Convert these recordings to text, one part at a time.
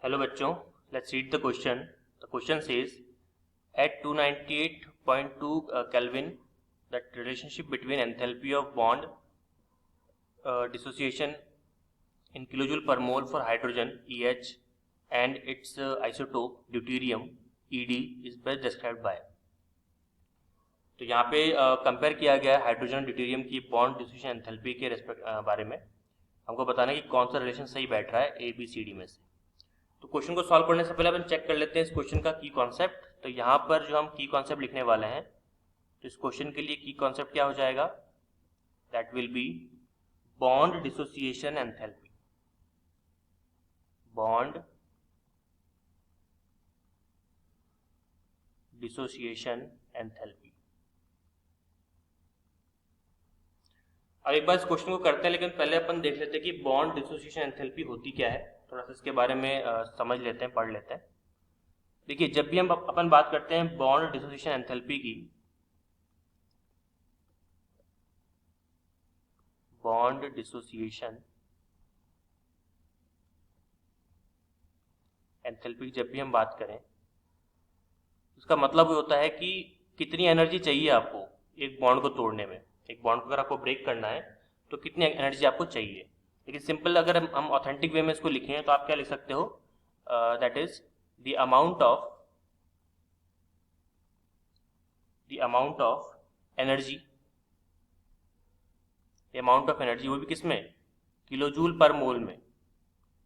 Hello बच्चों, let's read the question. The question says at 298.2 Kelvin that relationship between enthalpy of bond dissociation in kilojoule per mole for hydrogen EH and its isotope deuterium ED is best described by. तो यहाँ पे compare किया गया है hydrogen और deuterium की bond dissociation enthalpy के बारे में. हमको बताना है कि कौन सा रिलेशन सही बैठ रहा है ए बी सी डी में से. तो क्वेश्चन को सॉल्व करने से पहले अपन चेक कर लेते हैं इस क्वेश्चन का की कॉन्सेप्ट. तो यहाँ पर जो हम की कॉन्सेप्ट लिखने वाले हैं, तो इस क्वेश्चन के लिए की कॉन्सेप्ट क्या हो जाएगा? That will be bond dissociation enthalpy. Bond dissociation enthalpy. अब एक बार इस क्वेश्चन को करते हैं, लेकिन पहले अपन देख लेते हैं कि बॉन्ड डिसोसिएशन एंथैल्पी होती क्या है. थोड़ा सा इसके बारे में समझ लेते हैं, पढ़ लेते हैं. देखिए, जब भी हम अपन बात करते हैं बॉन्ड डिसोसिएशन एंथैल्पी की, बॉन्ड डिसोसिएशन एंथैल्पी जब भी हम बात करें, उसका मतलब ये होता है कि कितनी एनर्जी चाहिए आपको एक बॉन्ड को तोड़ने में. एक बॉन्ड को अगर आपको ब्रेक करना है तो कितनी एनर्जी आपको चाहिए. लेकिन सिंपल अगर हम ऑथेंटिक वे में इसको लिखें तो आप क्या लिख सकते हो? That is the amount of energy. Amount of energy वो भी किस में? किलोजूल पर मोल में.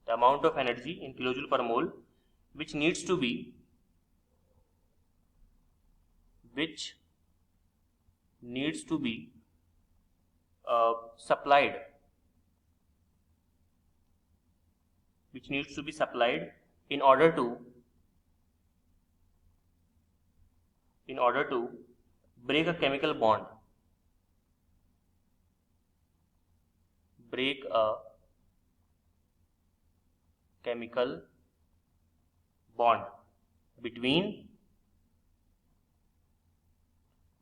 The amount of energy in kilojoule पर मोल which needs to be supplied in order to break a chemical bond, between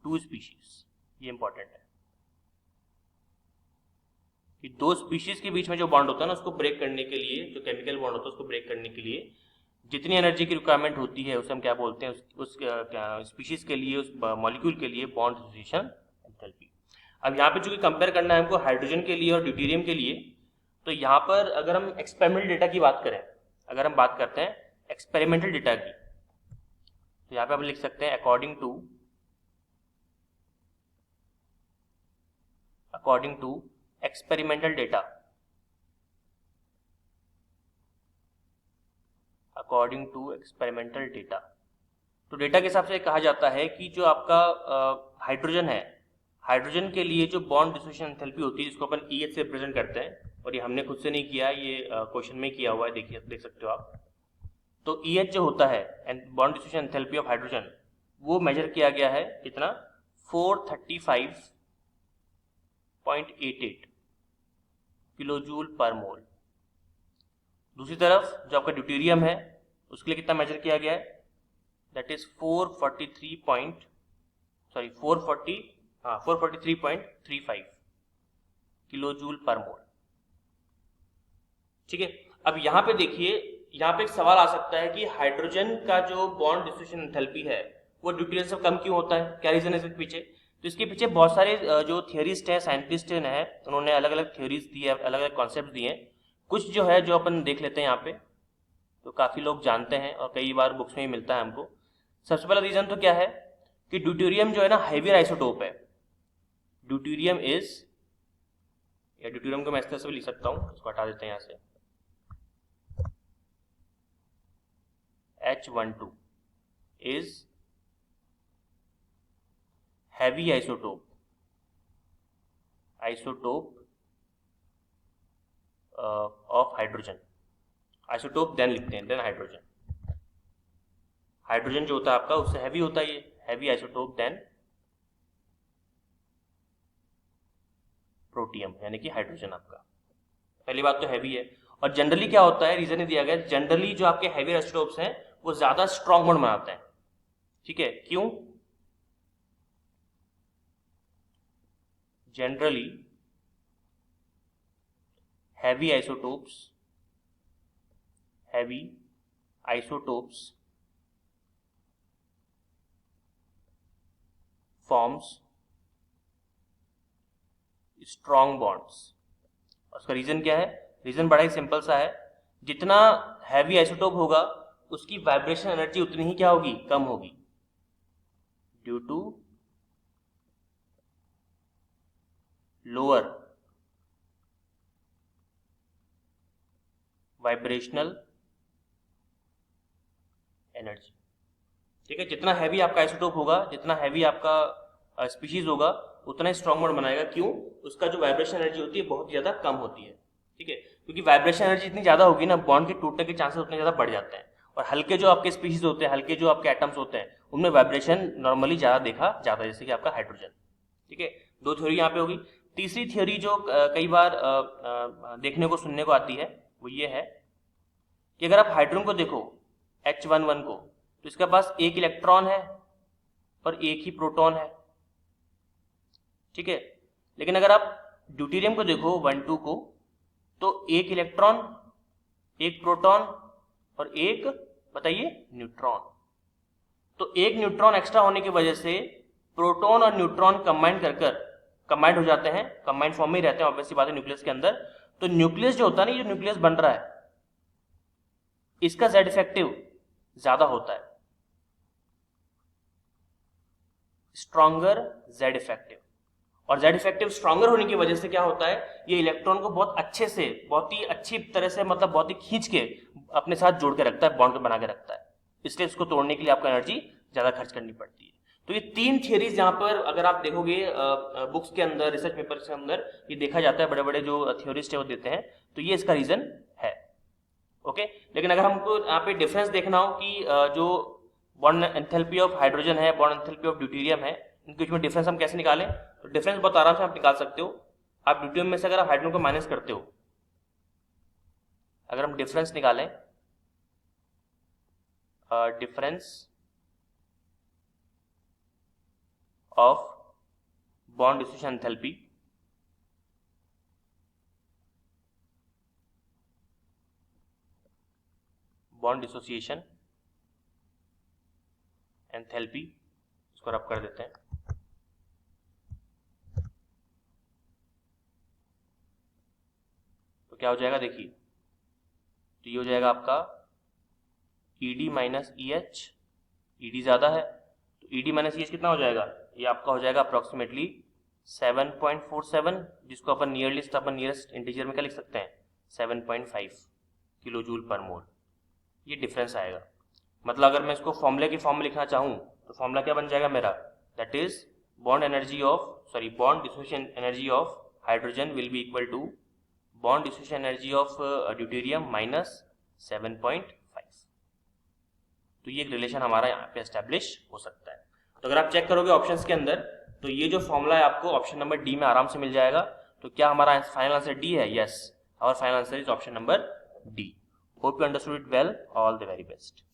two species. ये important है कि दो स्पीशीज के बीच में जो बॉन्ड होता है ना, उसको ब्रेक करने के लिए, जो केमिकल बॉन्ड होता है उसको ब्रेक करने के लिए जितनी एनर्जी की रिक्वायरमेंट होती है उसे हम क्या बोलते हैं? उस स्पीशीज के लिए, उस मॉलिक्यूल के लिए बॉन्ड डिसोसिएशन एंथैल्पी. अब यहाँ पे जो कंपेयर करना है हमको हाइड्रोजन के लिए और ड्यूटेरियम के लिए, तो यहाँ पर अगर हम एक्सपेरिमेंटल डेटा की बात करें, अगर हम बात करते हैं एक्सपेरिमेंटल डेटा की, तो यहाँ पे हम लिख सकते हैं according to experimental data. According to experimental data, तो डेटा के हिसाब से कहा जाता है कि जो आपका हाइड्रोजन है, हाइड्रोजन के लिए जो बॉन्ड डिसोसिएशन एंथैल्पी होती है, जिसको अपन EH से रिप्रेजेंट करते हैं, और ये हमने खुद से नहीं किया, ये क्वेश्चन में किया हुआ है, देखिए देख सकते हो आप. तो EH जो होता है bond dissociation enthalpy of hydrogen, वो मेजर किया गया है कितना? 435.88 किलोजूल पर मोल. दूसरी तरफ जो आपका ड्यूटेरियम है, उसके लिए कितना मेजर किया गया है? दैट इज 443.35 किलोजूल पर मोल. ठीक है. अब यहाँ पे देखिए, यहाँ पे एक सवाल आ सकता है कि हाइड्रोजन का जो बॉन्ड डिसोसिएशन एंथैल्पी है वो ड्यूटेरियम से कम क्यों होता है? क्या रीजन है इसके पीछे? तो इसके पीछे बहुत सारे जो थियरिस्ट हैं, साइंटिस्ट हैं, उन्होंने अलग अलग थ्योरीज दी है, अलग अलग कॉन्सेप्ट दिए हैं. कुछ जो है जो अपन देख लेते हैं यहाँ पे, तो काफ़ी लोग जानते हैं और कई बार बुक्स में ही मिलता है हमको. सबसे पहला रीज़न तो क्या है कि ड्यूटेरियम जो है ना, हेवियर आइसोटोप है. ड्यूटेरियम को मैं इस तरह से भी लिख सकता हूँ, इसको हटा देते हैं यहाँ से. H12 is heavy isotope of hydrogen. Isotope then लिखते हैं, देन हाइड्रोजन. हाइड्रोजन जो होता है आपका, उससे हैवी होता है, ये हैवी आइसोटोप देन प्रोटियम, यानी कि हाइड्रोजन आपका. पहली बात तो हैवी है. और जनरली क्या होता है, रीजन ही दिया गया, जनरली जो आपके हैवी आइसोटोप्स हैं वो ज्यादा स्ट्रॉन्ग बॉन्ड बनाते हैं. ठीक है, क्यों? Generally heavy isotopes isotopes forms strong bonds। उसका रीजन क्या है? रीजन बड़ा ही सिंपल सा है, जितना हैवी आइसोटोप होगा उसकी वाइब्रेशन एनर्जी उतनी ही क्या होगी? कम होगी, due to lower vibrational energy. ठीक है, जितना हैवी आपका आइसोटोप होगा, जितना हैवी आपका स्पीशीज होगा, उतना ही स्ट्रॉन्ग बॉन्ड बनाएगा। क्यों? उसका जो वाइब्रेशन एनर्जी होती है बहुत ज्यादा कम होती है। ठीक है, क्योंकि वाइब्रेशन एनर्जी इतनी ज्यादा होगी ना, बॉन्ड के टूटने के चांसेस उतने ज्यादा बढ़ जाते हैं। और हल्के जो आपके स्पीशीज होते हैं, हल्के जो आपके एटम्स होते हैं, उनमें वाइब्रेशन नॉर्मली ज्यादा देखा जाता है, जैसे कि आपका हाइड्रोजन। ठीक है, दो थ्योरी यहाँ पे होगी। तीसरी थ्योरी जो कई बार देखने को सुनने को आती है, वो ये है कि अगर आप हाइड्रोजन को देखो H11 को, तो इसके पास एक इलेक्ट्रॉन है और एक ही प्रोटॉन है। ठीक है, लेकिन अगर आप ड्यूटेरियम को देखो 12 को, तो एक इलेक्ट्रॉन, एक प्रोटॉन और एक, बताइए, न्यूट्रॉन। तो एक न्यूट्रॉन एक्स्ट्रा होने की वजह से प्रोटॉन और न्यूट्रॉन कंबाइंड हो जाते हैं, कंबाइंड फॉर्म में ही रहते हैं ऑब्वियसली बात है न्यूक्लियस के अंदर। तो न्यूक्लियस जो होता है ना, जो न्यूक्लियस बन रहा है, इसका Z इफेक्टिव ज्यादा होता है, स्ट्रॉन्गर Z इफेक्टिव। और Z इफेक्टिव स्ट्रॉन्गर होने की वजह से क्या होता है, ये इलेक्ट्रॉन को बहुत अच्छे से, बहुत ही अच्छी तरह से, मतलब बहुत ही खींच के अपने साथ जोड़ के रखता है, बॉन्ड को बना के रखता है। इसलिए इसको तोड़ने के लिए आपको एनर्जी ज्यादा खर्च करनी पड़ती है। तो ये तीन थियरीज यहाँ पर अगर आप देखोगे बुक्स के अंदर, रिसर्च पेपर्स के अंदर, ये देखा जाता है, बड़े बड़े जो थ्योरिस्ट है वो देते हैं। तो ये इसका रीजन है। ओके, लेकिन अगर हमको यहाँ पे डिफरेंस देखना हो कि जो बॉन्ड एंथैल्पी ऑफ हाइड्रोजन है, बॉन्ड एंथैल्पी ऑफ ड्यूटेरियम है, इनके बीच में डिफरेंस हम कैसे निकालें, तो डिफरेंस बहुत आराम से आप निकाल सकते हो। आप ड्यूटेरियम में से अगर आप हाइड्रोजन को माइनस करते हो, अगर हम डिफरेंस निकालें, difference of bond dissociation enthalpy bond dissociation enthalpy, इसको रब कर देते हैं। तो क्या हो जाएगा, देखिए, तो ये हो जाएगा आपका ED माइनस EH। ED ज्यादा है तो ED माइनस EH कितना हो जाएगा, ये आपका हो जाएगा अप्रोक्सीमेटली 7.47, जिसको अपन नियरेस्ट इंटीजर में क्या लिख सकते हैं, 7.5 किलो जूल पर मोल। ये डिफरेंस आएगा। मतलब अगर मैं इसको फॉर्मूले की फॉर्म में लिखना चाहूँ तो फॉर्मूला क्या बन जाएगा मेरा, that is bond dissociation energy of hydrogen will be equal to bond dissociation energy of deuterium minus 7.5। तो ये एक रिलेशन हमारा यहाँ पे एस्टेब्लिश हो सकता है। तो अगर आप चेक करोगे ऑप्शंस के अंदर, तो ये जो फॉर्मूला है आपको ऑप्शन नंबर डी में आराम से मिल जाएगा। तो क्या हमारा फाइनल आंसर डी है? Yes, our final answer is option number D. Hope you understood it well. All the very best.